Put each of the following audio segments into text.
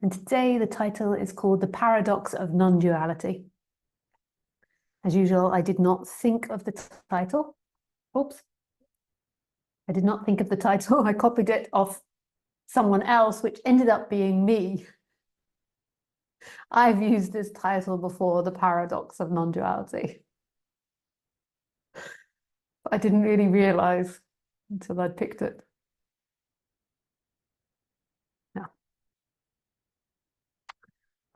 And today the title is called The Paradox of Non-Duality. As usual, I did not think of the title. Oops. I did not think of the title. I copied it off someone else, which ended up being me. I've used this title before, The Paradox of Non-Duality. I didn't really realize until I'd picked it. Yeah.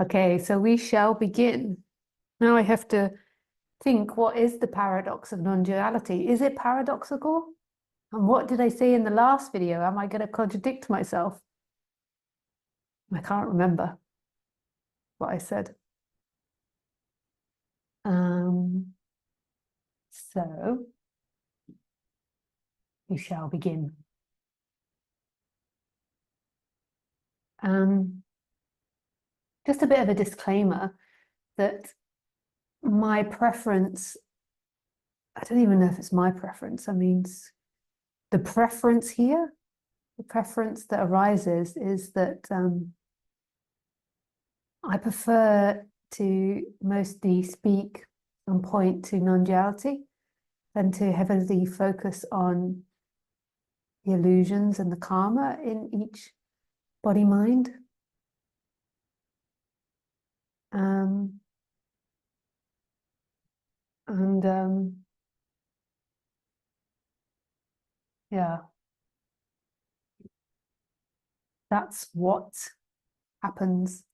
Okay, so we shall begin. Now I have to think, what is the paradox of non-duality? Is it paradoxical? And what did I say in the last video? Am I going to contradict myself? I can't remember what I said. So we shall begin. Just a bit of a disclaimer that my preference, I don't even know if it's my preference, I mean, the preference here, the preference that arises is that I prefer to mostly speak and point to non-duality than to heavily focus on the illusions and the karma in each body-mind. Yeah, that's what happens.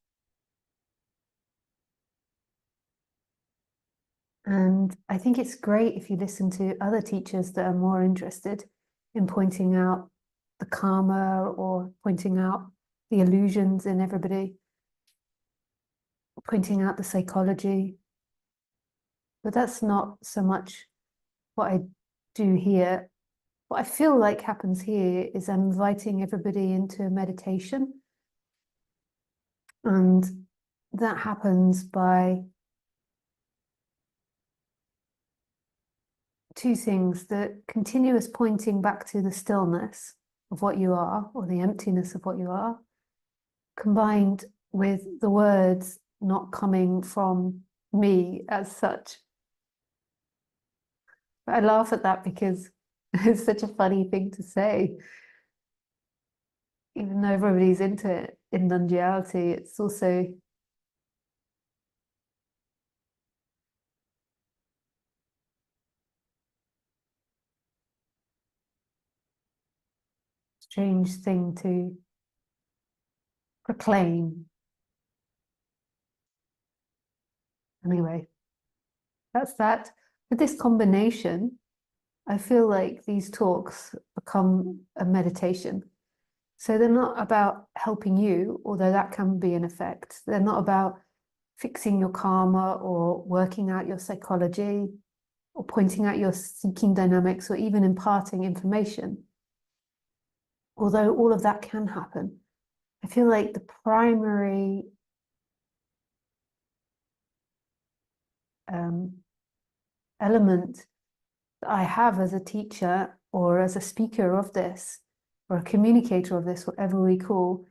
And I think it's great if you listen to other teachers that are more interested in pointing out the karma or pointing out the illusions in everybody, pointing out the psychology. But that's not so much what I do here. What I feel like happens here is I'm inviting everybody into a meditation. And that happens by two things: the continuous pointing back to the stillness of what you are, or the emptiness of what you are, combined with the words not coming from me as such. But I laugh at that because it's such a funny thing to say. Even though everybody's into it in non-duality, it's also a strange thing to proclaim. Anyway, that's that. With this combination, I feel like these talks become a meditation. So they're not about helping you, although that can be an effect. They're not about fixing your karma or working out your psychology or pointing out your seeking dynamics or even imparting information. Although all of that can happen, I feel like the primary element that I have as a teacher or as a speaker of this or a communicator of this, whatever we call,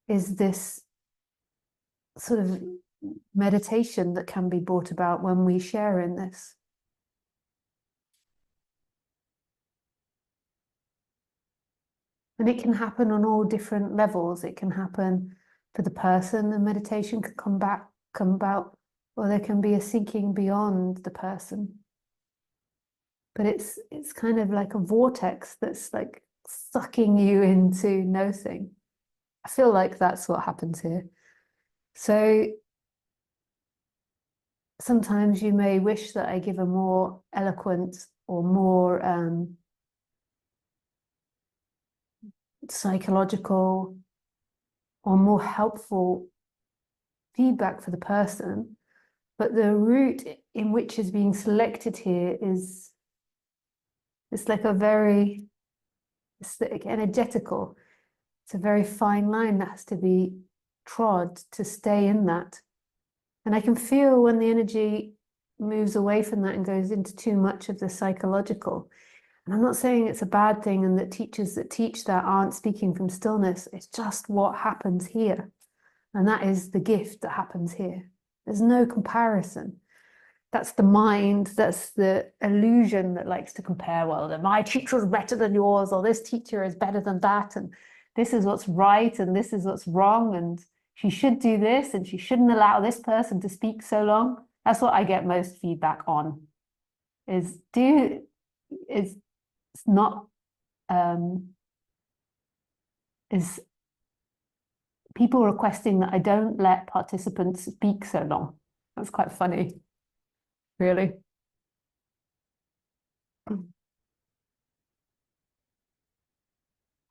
is this sort of meditation that can be brought about when we share in this. And it can happen on all different levels. It can happen for the person, the meditation can come about, or there can be a sinking beyond the person. But it's kind of like a vortex that's like sucking you into nothing. I feel like that's what happens here. So sometimes you may wish that I give a more eloquent or more psychological or more helpful feedback for the person, but the route in which is being selected here is, it's like a very, it's like energetical. It's a very fine line that has to be trod to stay in that. And I can feel when the energy moves away from that and goes into too much of the psychological. And I'm not saying it's a bad thing and that teachers that teach that aren't speaking from stillness. It's just what happens here. And that is the gift that happens here. There's no comparison. That's the mind, that's the illusion that likes to compare. Well, my teacher is better than yours, or this teacher is better than that, and this is what's right, and this is what's wrong, and she should do this, and she shouldn't allow this person to speak so long. That's what I get most feedback on. Is it's not is people requesting that I don't let participants speak so long. That's quite funny, really.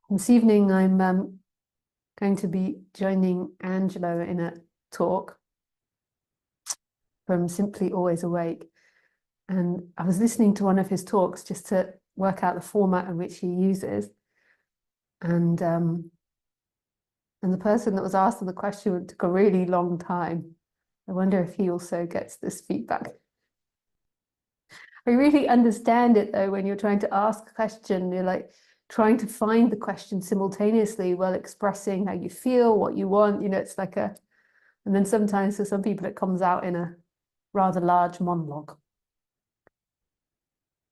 This evening, I'm going to be joining Angelo in a talk from Simply Always Awake. And I was listening to one of his talks just to work out the format in which he uses. And the person that was asking the question took a really long time. I wonder if he also gets this feedback. I really understand it though, when you're trying to ask a question, you're like trying to find the question simultaneously while expressing how you feel, what you want, it's like and then sometimes for some people it comes out in a rather large monologue.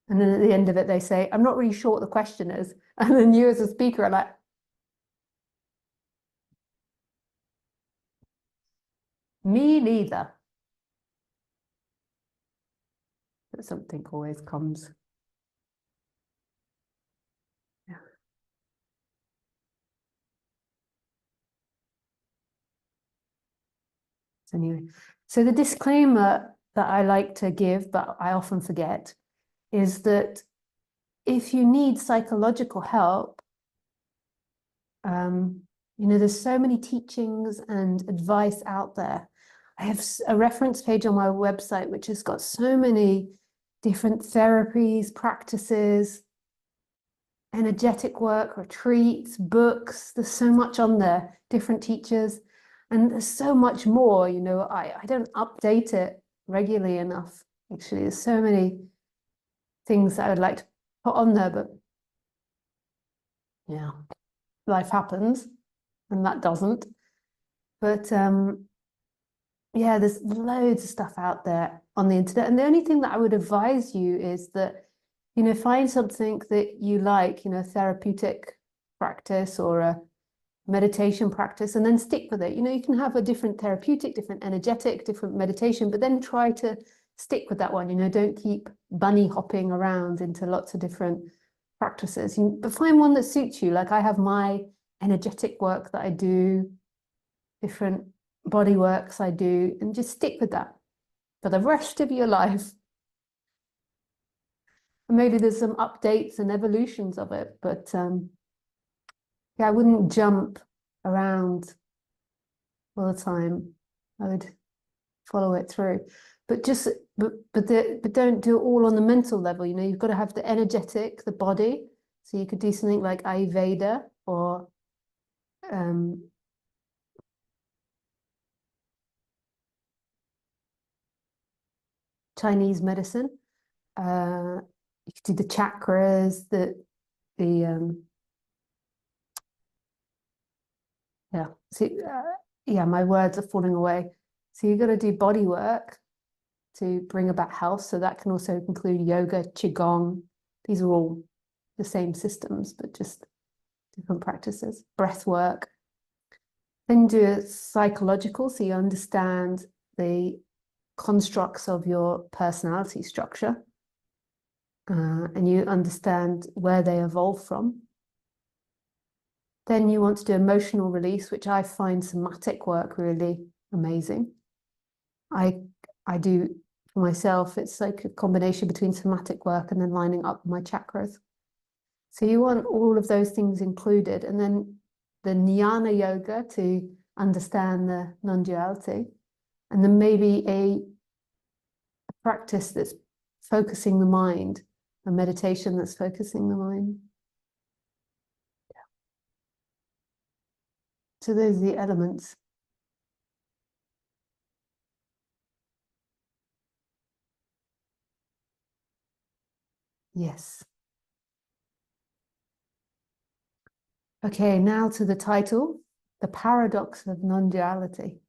And then at the end of it, they say, I'm not really sure what the question is. And then you as a speaker are like, me neither. But something always comes. Yeah. So anyway, so the disclaimer that I like to give, but I often forget, is that if you need psychological help, there's so many teachings and advice out there. I have a reference page on my website, which has got so many different therapies, practices, energetic work, retreats, books. There's so much on there, different teachers, and there's so much more. I don't update it regularly enough. Actually, there's so many things that I would like to put on there, but yeah, life happens and that doesn't. But yeah, there's loads of stuff out there on the internet. And the only thing that I would advise you is that, find something that you like, therapeutic practice or a meditation practice, and then stick with it. You can have a different therapeutic, different energetic, different meditation, but then try to stick with that one. Don't keep bunny hopping around into lots of different practices. But find one that suits you. Like I have my energetic work that I do, different body works I do, and just stick with that for the rest of your life. And maybe there's some updates and evolutions of it, but yeah, I wouldn't jump around all the time. I would follow it through, but don't do it all on the mental level. You've got to have the energetic, the body. So you could do something like Ayurveda or Chinese medicine. You could do the chakras, the yeah. See, yeah, my words are falling away. So you've got to do body work to bring about health. So that can also include yoga, qigong. These are all the same systems, but just different practices. Breath work. Then do a psychological, so you understand the constructs of your personality structure, and you understand where they evolve from. Then you want to do emotional release, which I find somatic work really amazing. I do for myself, it's like a combination between somatic work and then lining up my chakras. So you want all of those things included. And then the jnana yoga to understand the non-duality. And then maybe a practice that's focusing the mind, a meditation that's focusing the mind. So those are the elements. Yes. Okay, now to the title. the paradox of non-duality.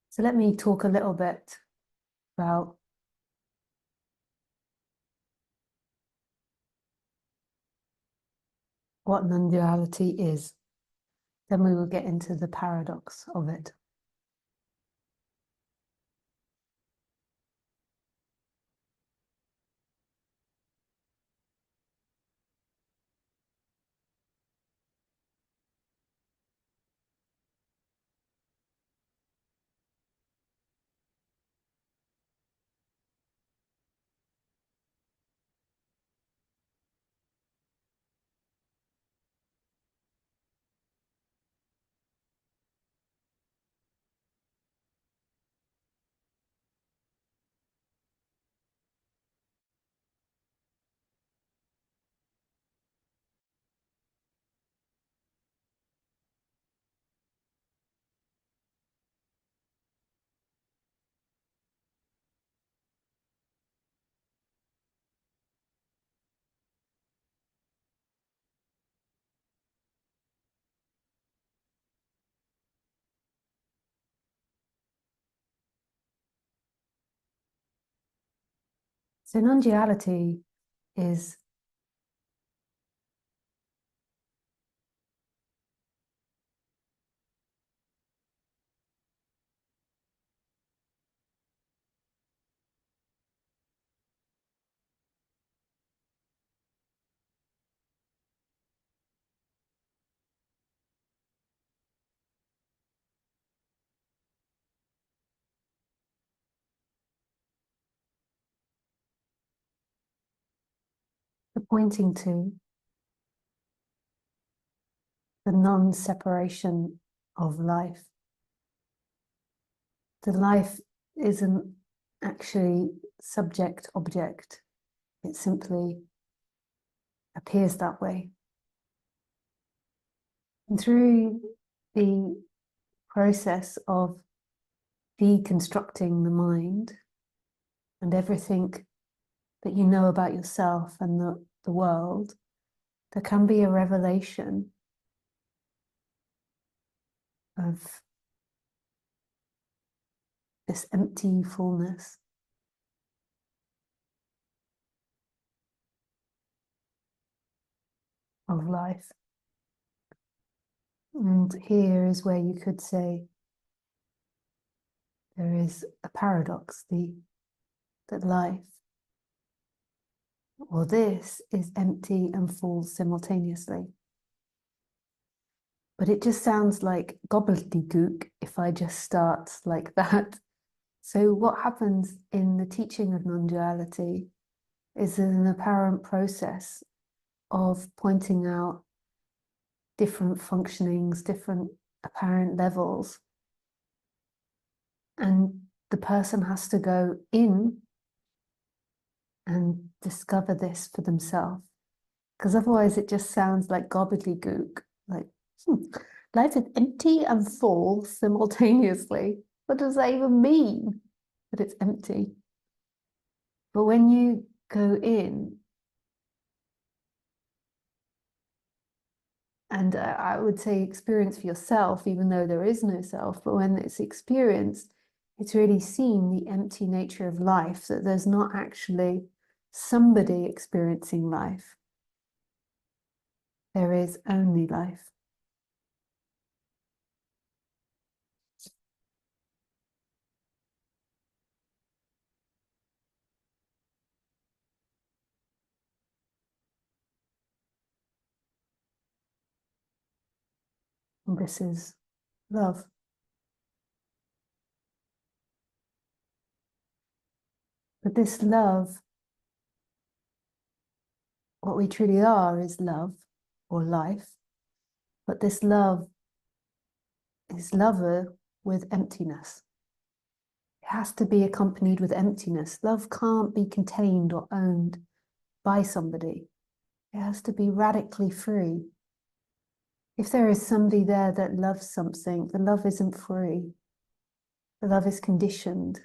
So let me talk a little bit about what non-duality is. Then we will get into the paradox of it. So non-duality is pointing to the non-separation of life. The life isn't actually subject-object. It simply appears that way. And through the process of deconstructing the mind and everything that you know about yourself and the world, there can be a revelation of this empty fullness. Of life. And here is where you could say there is a paradox, that life, or this, is empty and full simultaneously. But it just sounds like gobbledygook if I just start like that. So what happens in the teaching of non-duality is an apparent process of pointing out different functionings, different apparent levels. And the person has to go in and discover this for themselves. Because otherwise it just sounds like gobbledygook, like, life is empty and full simultaneously. What does that even mean, that it's empty? But when you go in, and I would say experience for yourself, even though there is no self, but when it's experienced, it's really seen the empty nature of life, that there's not actually somebody experiencing life. There is only life. And this is love. But this love, what we truly are is love or life. But this love is lover with emptiness. It has to be accompanied with emptiness. Love can't be contained or owned by somebody. It has to be radically free. If there is somebody there that loves something, the love isn't free. The love is conditioned.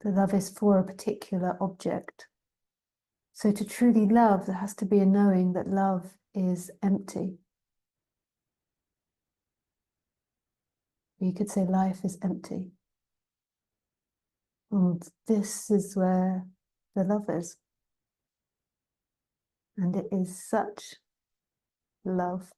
The love is for a particular object. So to truly love, there has to be a knowing that love is empty. You could say life is empty. And this is where the love is. And it is such love.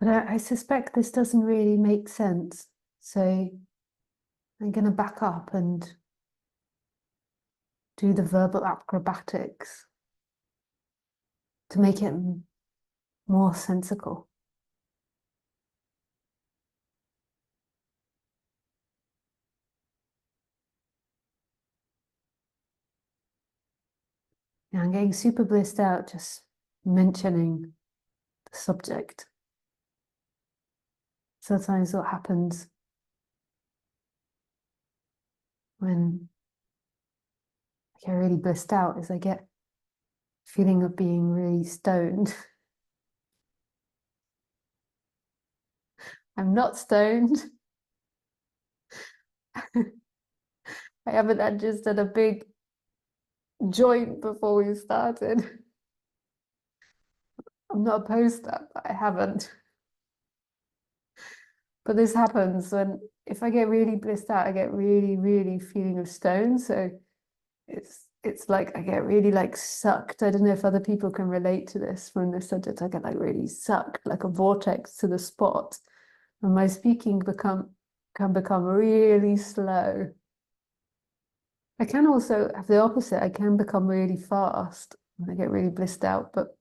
But I suspect this doesn't really make sense. So I'm going to back up and do the verbal acrobatics to make it more sensical. Now I'm getting super blissed out just mentioning the subject. Sometimes what happens when I get really blissed out is I get a feeling of being really stoned. I'm not stoned. I haven't had just had a big joint before we started. I'm not opposed to that, but I haven't. But this happens when, if I get really blissed out, I get really, really feeling of stone. So it's like I get really like sucked. I don't know if other people can relate to this from this subject. I get like really sucked, like a vortex to the spot. And my speaking can become really slow. I can also have the opposite. I can become really fast when I get really blissed out, but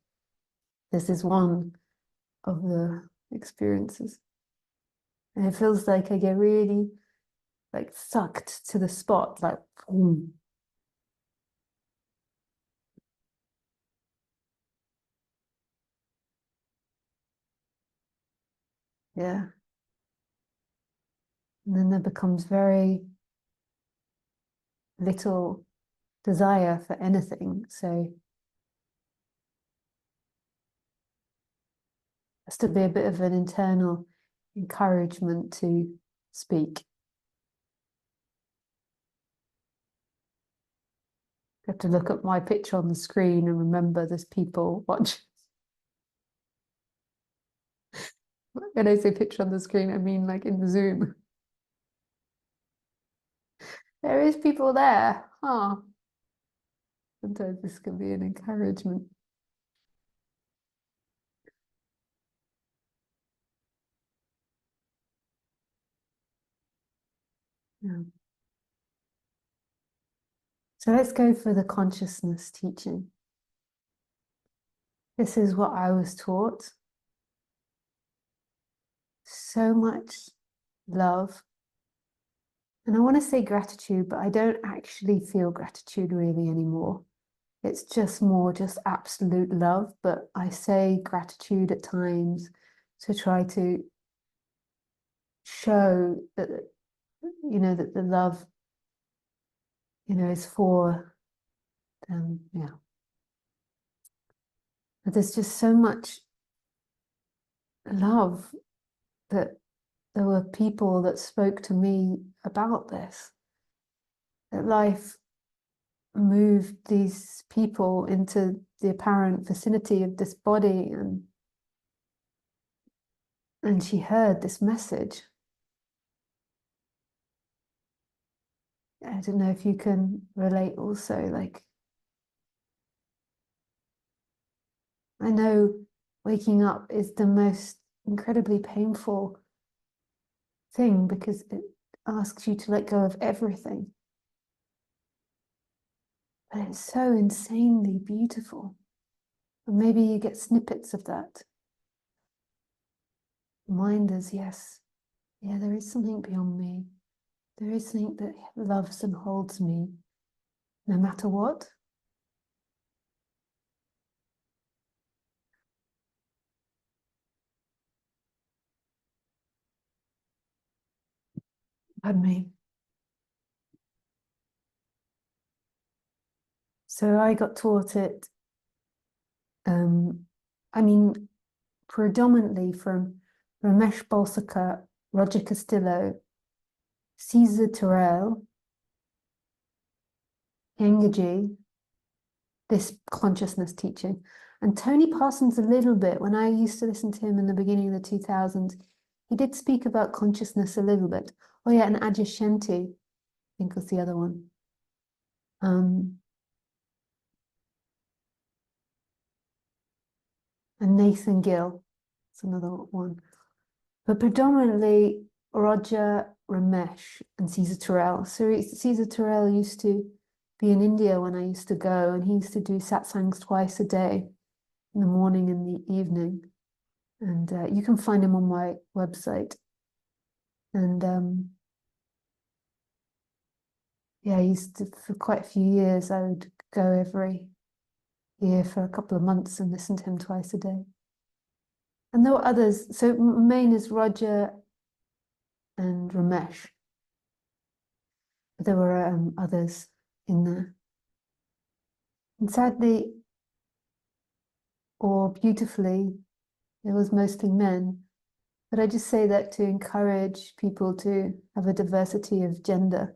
this is one of the experiences. And it feels like I get really like sucked to the spot, like boom. Yeah. And then there becomes very little desire for anything. So has to be a bit of an internal encouragement to speak. I have to look at my picture on the screen and remember there's people watching. When I say picture on the screen, I mean like in the Zoom. There is people there. Huh. Sometimes this can be an encouragement. Yeah. So let's go for the consciousness teaching. This is what I was taught. So much love And I want to say gratitude, but I don't actually feel gratitude really anymore. It's just more just absolute love, but I say gratitude at times to try to show that, that the love, is for them. Yeah. But there's just so much love that there were people that spoke to me about this, that life moved these people into the apparent vicinity of this body, and she heard this message. I don't know if you can relate also, like, I know waking up is the most incredibly painful thing because it asks you to let go of everything. But it's so insanely beautiful. And maybe you get snippets of that. Reminders, yes, yeah, there is something beyond me. There is something that loves and holds me, no matter what. Pardon me. So I got taught it, I mean, predominantly from Ramesh Balsekar, Roger Castillo, Caesar Terrell, Yengaji, this consciousness teaching. And Tony Parsons a little bit, when I used to listen to him in the beginning of the 2000s, he did speak about consciousness a little bit. Oh yeah, and Adyashanti, I think was the other one. And Nathan Gill, it's another one. But predominantly Roger, Ramesh, and Caesar Terrell. So Caesar Terrell used to be in India when I used to go, and he used to do satsangs twice a day, in the morning and the evening. And you can find him on my website. And yeah, I used to, for quite a few years, I would go every year for a couple of months and listen to him twice a day. And there were others. So main is Roger and Ramesh. But there were others in there. And sadly, or beautifully, it was mostly men. But I just say that to encourage people to have a diversity of gender.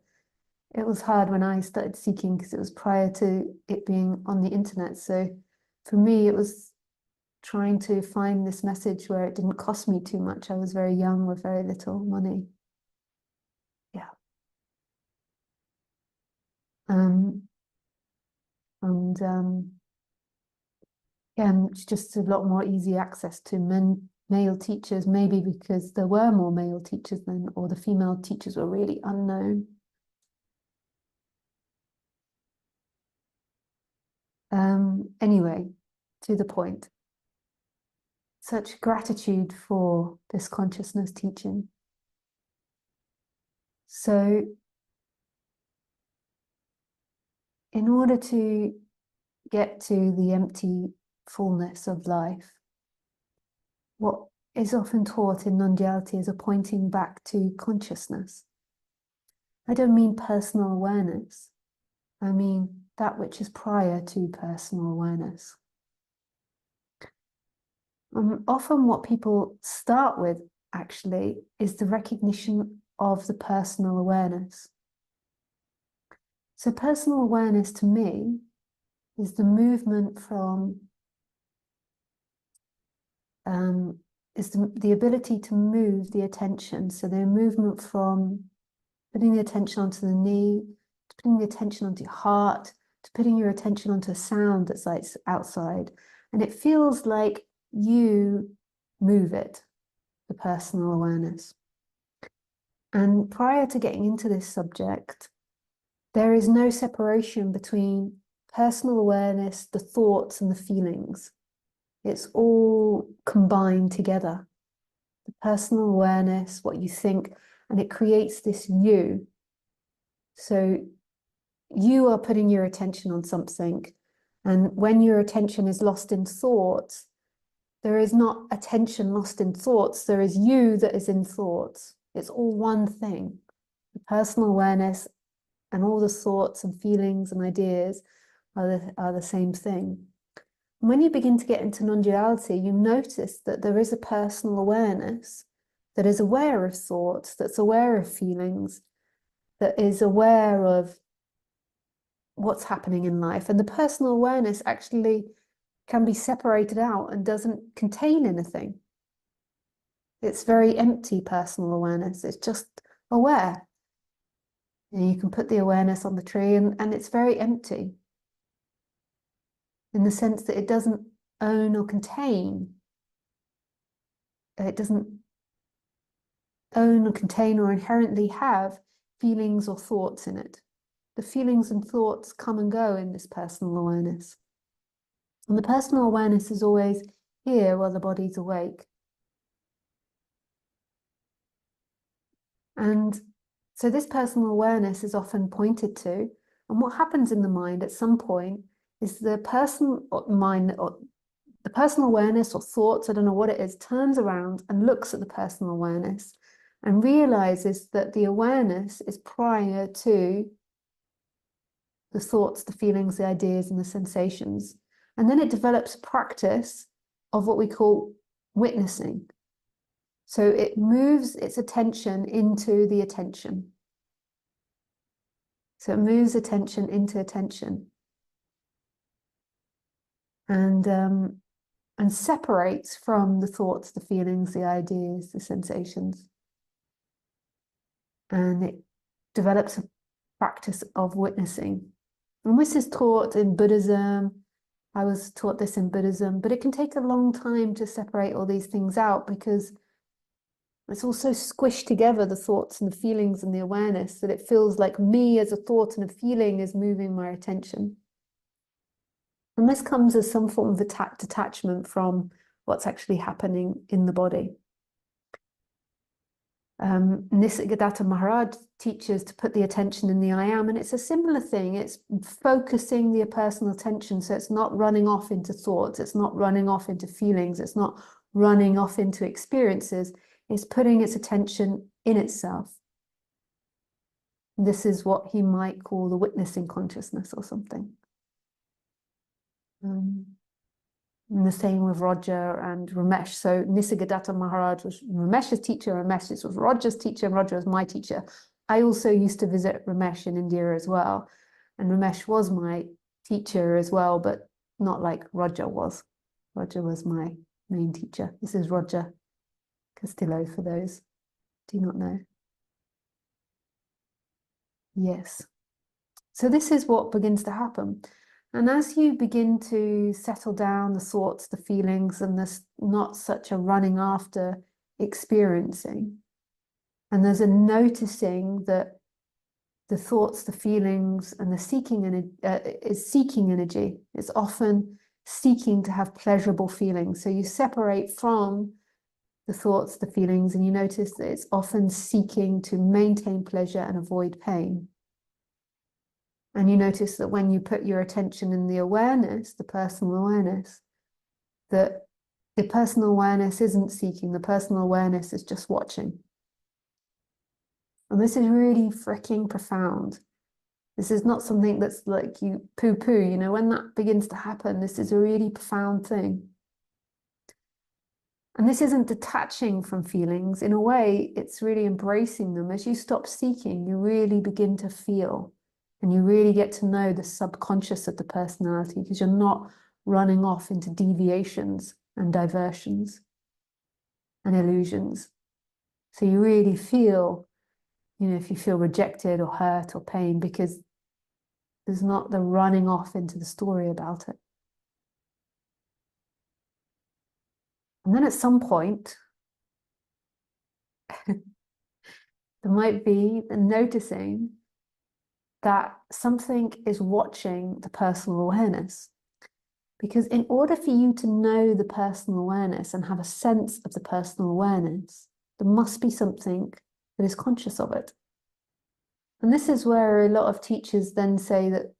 It was hard when I started seeking because it was prior to it being on the internet. So for me, it was trying to find this message where it didn't cost me too much. I was very young with very little money. Yeah. And yeah, and it's just a lot more easy access to male teachers, maybe because there were more male teachers then, or the female teachers were really unknown. Anyway, to the point. Such gratitude for this consciousness teaching. So, in order to get to the empty fullness of life, what is often taught in non-duality is a pointing back to consciousness. I don't mean personal awareness. I mean that which is prior to personal awareness. Often what people start with, actually, is the recognition of the personal awareness. So personal awareness to me is the movement from, is the ability to move the attention. So the movement from putting the attention onto the knee, to putting the attention onto your heart, to putting your attention onto a sound that's like outside. And it feels like you move it, the personal awareness. And prior to getting into this subject, there is no separation between personal awareness, the thoughts, and the feelings. It's all combined together. The personal awareness, what you think, and it creates this you. So you are putting your attention on something, and when your attention is lost in thoughts, there is not attention lost in thoughts, there is you that is in thoughts. It's all one thing. The personal awareness and all the thoughts and feelings and ideas are the same thing. And when you begin to get into non-duality, you notice that there is a personal awareness that is aware of thoughts, that's aware of feelings, that is aware of what's happening in life. And the personal awareness actually can be separated out and doesn't contain anything. It's very empty personal awareness. It's just aware. And you can put the awareness on the tree and it's very empty in the sense that it doesn't own or contain. It doesn't own or contain or inherently have feelings or thoughts in it. The feelings and thoughts come and go in this personal awareness. And the personal awareness is always here while the body's awake. And so this personal awareness is often pointed to, and what happens in the mind at some point is the person or mind or the personal awareness or thoughts, I don't know what it is, turns around and looks at the personal awareness and realizes that the awareness is prior to the thoughts, the feelings, the ideas, and the sensations. And then it develops a practice of what we call witnessing. So it moves its attention into the attention. So it moves attention into attention. And separates from the thoughts, the feelings, the ideas, the sensations. And it develops a practice of witnessing. And this is taught in Buddhism. I was taught this in Buddhism, but it can take a long time to separate all these things out because it's all so squished together, the thoughts and the feelings and the awareness, that it feels like me as a thought and a feeling is moving my attention. And this comes as some form of detachment from what's actually happening in the body. Nisargadatta Maharaj teaches to put the attention in the I am, and it's a similar thing. It's focusing the personal attention, so it's not running off into thoughts, it's not running off into feelings, it's not running off into experiences, it's putting its attention in itself. This is what he might call the witnessing consciousness or something. And the same with Roger and Ramesh. So Nisargadatta Maharaj was Ramesh's teacher, Ramesh was Roger's teacher, and Roger was my teacher. I also used to visit Ramesh in India as well. And Ramesh was my teacher as well, but not like Roger was. Roger was my main teacher. This is Roger Castillo for those who do not know. Yes. So this is what begins to happen. And as you begin to settle down the thoughts, the feelings, and there's not such a running after experiencing, and there's a noticing that the thoughts, the feelings, and the seeking is seeking energy. It's often seeking to have pleasurable feelings. So you separate from the thoughts, the feelings, and you notice that it's often seeking to maintain pleasure and avoid pain. And you notice that when you put your attention in the awareness, the personal awareness, that the personal awareness isn't seeking, the personal awareness is just watching. And this is really freaking profound. This is not something that's like you poo-poo, you know, when that begins to happen, this is a really profound thing. And this isn't detaching from feelings. In a way, it's really embracing them. As you stop seeking, you really begin to feel. And you really get to know the subconscious of the personality because you're not running off into deviations and diversions and illusions. So you really feel, you know, if you feel rejected or hurt or pain, because there's not the running off into the story about it. And then at some point, there might be the noticing that something is watching the personal awareness. Because in order for you to know the personal awareness and have a sense of the personal awareness, there must be something that is conscious of it. And this is where a lot of teachers then say that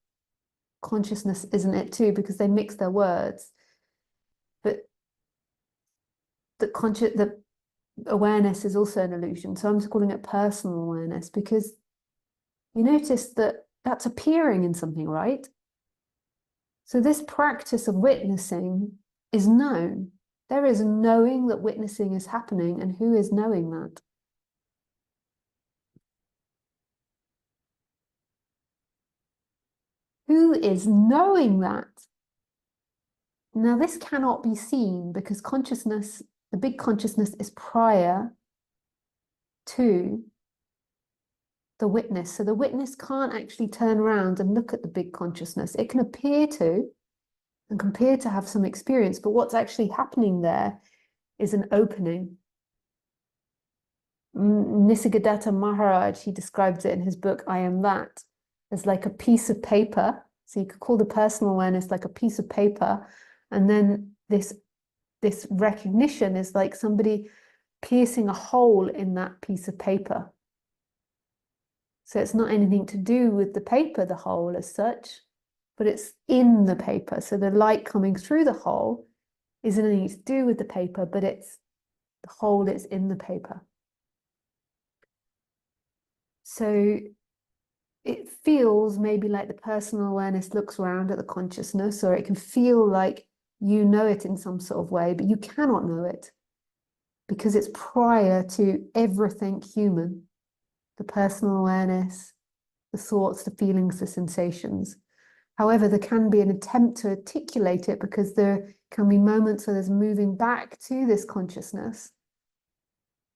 consciousness isn't it too, because they mix their words. But the awareness is also an illusion. So I'm just calling it personal awareness, because you notice that that's appearing in something, right? So this practice of witnessing is known. There is knowing that witnessing is happening, and who is knowing that? Who is knowing that? Now, this cannot be seen because consciousness, the big consciousness, is prior to the witness. So the witness can't actually turn around and look at the big consciousness. It can appear to and can appear to have some experience, but what's actually happening there is an opening. Nisargadatta Maharaj, he describes it in his book, I Am That, as like a piece of paper. So you could call the personal awareness like a piece of paper. And then this recognition is like somebody piercing a hole in that piece of paper. So it's not anything to do with the paper, the hole as such, but it's in the paper. So the light coming through the hole isn't anything to do with the paper, but it's the hole is in the paper. So it feels maybe like the personal awareness looks around at the consciousness, or it can feel like you know it in some sort of way, but you cannot know it because it's prior to everything human, the personal awareness, the thoughts, the feelings, the sensations. However, there can be an attempt to articulate it because there can be moments where there's moving back to this consciousness.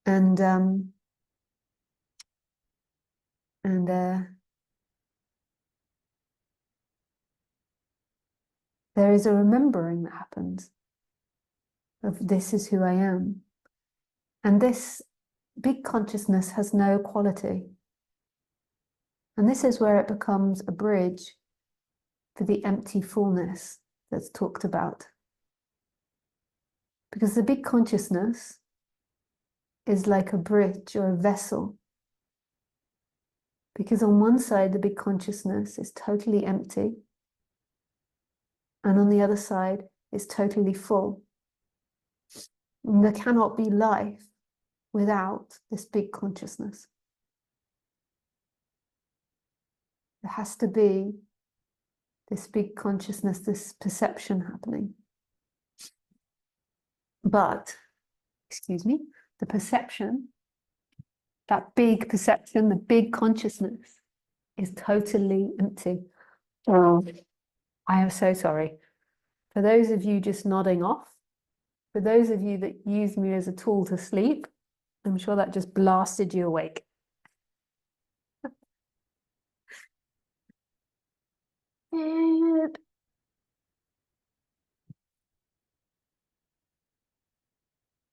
And there is a remembering that happens of this is who I am. And this big consciousness has no quality. And this is where it becomes a bridge for the empty fullness that's talked about. Because the big consciousness is like a bridge or a vessel. Because on one side, the big consciousness is totally empty. And on the other side, it's totally full. And there cannot be life without this big consciousness. There has to be this big consciousness, this perception happening. But, excuse me, the perception, that big perception, the big consciousness is totally empty. Oh, I am so sorry. For those of you just nodding off, for those of you that use me as a tool to sleep, I'm sure that just blasted you awake.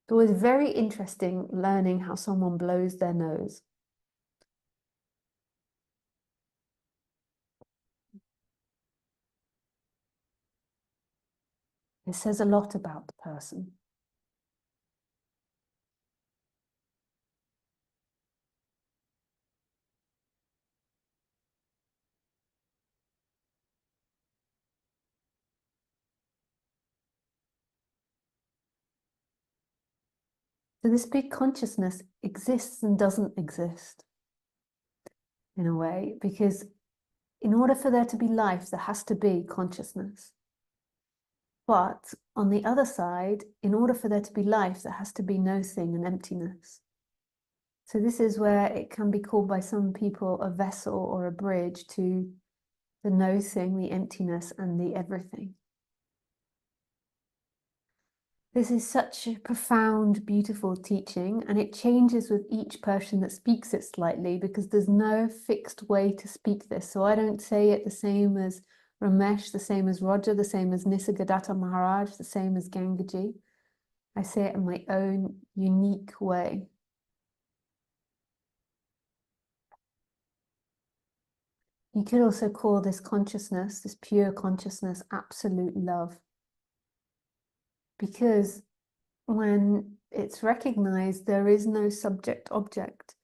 It was very interesting learning how someone blows their nose. It says a lot about the person. So this big consciousness exists and doesn't exist in a way, because in order for there to be life, there has to be consciousness. But on the other side, in order for there to be life, there has to be no thing and emptiness. So this is where it can be called by some people a vessel or a bridge to the no thing, the emptiness, and the everything. This is such a profound, beautiful teaching, and it changes with each person that speaks it slightly because there's no fixed way to speak this. So I don't say it the same as Ramesh, the same as Roger, the same as Nisargadatta Maharaj, the same as Gangaji. I say it in my own unique way. You could also call this consciousness, this pure consciousness, absolute love. Because when it's recognized, there is no subject object.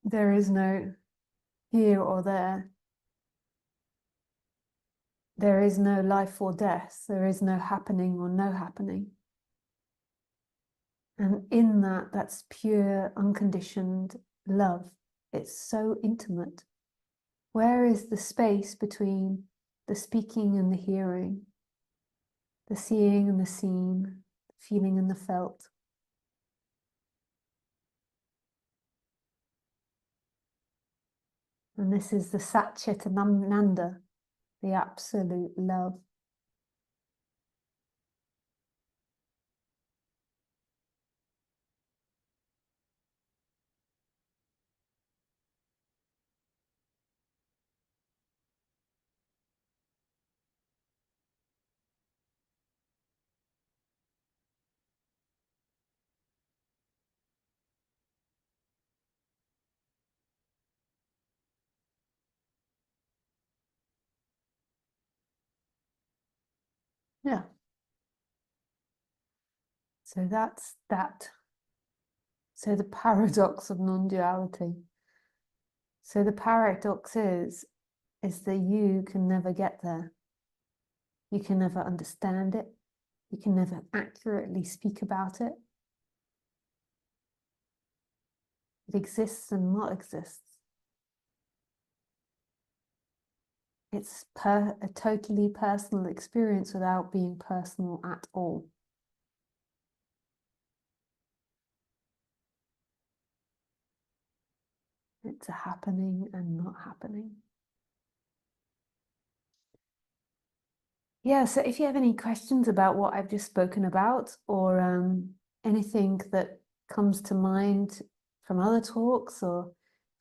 There is no here or there. There is no life or death. There is no happening or no happening. And in that, that's pure, unconditioned love. It's so intimate. Where is the space between the speaking and the hearing, the seeing and the seen, the feeling and the felt? And this is the Satchitananda, the absolute love. Yeah. So that's that. So the paradox of non-duality. So the paradox is that you can never get there. You can never understand it. You can never accurately speak about it. It exists and not exists. It's a totally personal experience without being personal at all. It's a happening and not happening. Yeah, so if you have any questions about what I've just spoken about, or anything that comes to mind from other talks or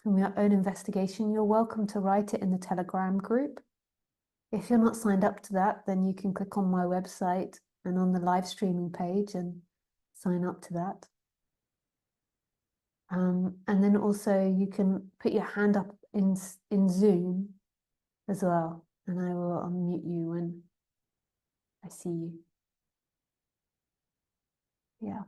from your own investigation, you're welcome to write it in the Telegram group. If you're not signed up to that, then you can click on my website and on the live streaming page and sign up to that. And then also you can put your hand up in Zoom as well, and I will unmute you when I see you. Yeah.